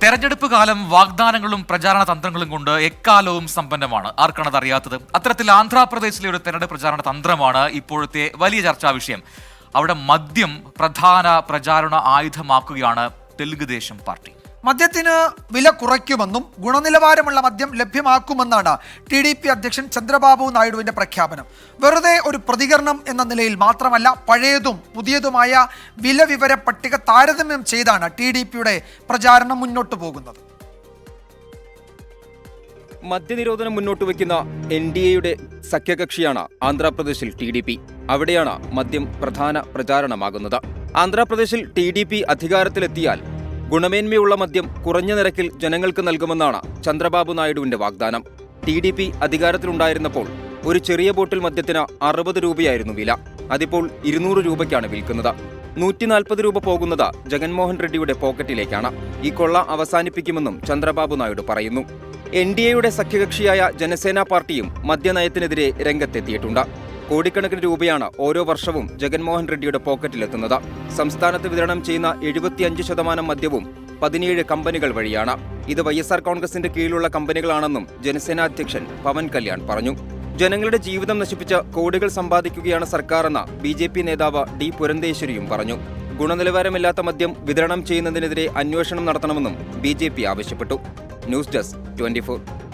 തെരഞ്ഞെടുപ്പ് കാലം വാഗ്ദാനങ്ങളും പ്രചാരണ തന്ത്രങ്ങളും കൊണ്ട് എക്കാലവും സമ്പന്നമാണ്. ആർക്കാണത് അറിയാത്തത്? അത്തരത്തിൽ ആന്ധ്രാപ്രദേശിലെ ഒരു തെരഞ്ഞെടുപ്പ് പ്രചാരണ തന്ത്രമാണ് ഇപ്പോഴത്തെ വലിയ ചർച്ചാ വിഷയം. അവിടെ മദ്യം പ്രധാന പ്രചാരണ ആയുധമാക്കുകയാണ് തെലുങ്കുദേശം പാർട്ടി. മദ്യത്തിന് വില കുറയ്ക്കുമെന്നും ഗുണനിലവാരമുള്ള മദ്യം ലഭ്യമാക്കുമെന്നാണ് TDP അധ്യക്ഷൻ ചന്ദ്രബാബു നായിഡുവിന്റെ പ്രഖ്യാപനം. വെറുതെ ഒരു പ്രതികരണം എന്ന നിലയിൽ മാത്രമല്ല, പഴയതും പുതിയതുമായ വില വിവര പട്ടിക താരതമ്യം ചെയ്താണ് TDPയുടെ പ്രചാരണം മുന്നോട്ടു പോകുന്നത്. മദ്യനിരോധനം മുന്നോട്ട് വയ്ക്കുന്ന NDAയുടെ സഖ്യകക്ഷിയാണ് ആന്ധ്രാപ്രദേശിൽ TDP. അവിടെയാണ് മദ്യം പ്രധാന പ്രചാരണമാകുന്നത്. ആന്ധ്രാപ്രദേശിൽ TDP അധികാരത്തിലെത്തിയാൽ ഗുണമേന്മയുള്ള മദ്യം കുറഞ്ഞ നിരക്കിൽ ജനങ്ങൾക്ക് നൽകുമെന്നാണ് ചന്ദ്രബാബു നായിഡുവിന്റെ വാഗ്ദാനം. TDP അധികാരത്തിലുണ്ടായിരുന്നപ്പോൾ ഒരു ചെറിയ ബോട്ടിൽ മദ്യത്തിന് 60 രൂപയായിരുന്നു വില. അതിപ്പോൾ 200 രൂപയ്ക്കാണ് വിൽക്കുന്നത്. 140 രൂപ പോകുന്നത് ജഗൻമോഹൻ റെഡ്ഡിയുടെ പോക്കറ്റിലേക്കാണ്. ഈ കൊള്ള അവസാനിപ്പിക്കുമെന്നും ചന്ദ്രബാബു നായിഡു പറയുന്നു. NDAയുടെ സഖ്യകക്ഷിയായ ജനസേന പാർട്ടിയും മദ്യനയത്തിനെതിരെ രംഗത്തെത്തിയിട്ടുണ്ട്. കോടിക്കണക്കിന് രൂപയാണ് ഓരോ വർഷവും ജഗൻമോഹൻ റെഡ്ഡിയുടെ പോക്കറ്റിലെത്തുന്നത്. സംസ്ഥാനത്ത് വിതരണം ചെയ്യുന്ന 75% മദ്യവും 17 കമ്പനികൾ വഴിയാണ്. ഇത് YSR കോൺഗ്രസിന്റെ കീഴിലുള്ള കമ്പനികളാണെന്നും ജനസേന അധ്യക്ഷൻ പവൻ കല്യാൺ പറഞ്ഞു. ജനങ്ങളുടെ ജീവിതം നശിപ്പിച്ച് കോടികൾ സമ്പാദിക്കുകയാണ് സർക്കാരെന്ന് BJP നേതാവ് D പുരന്തേശ്വരിയും പറഞ്ഞു. ഗുണനിലവാരമില്ലാത്ത മദ്യം വിതരണം ചെയ്യുന്നതിനെതിരെ അന്വേഷണം നടത്തണമെന്നും BJP ആവശ്യപ്പെട്ടു. News desk 24.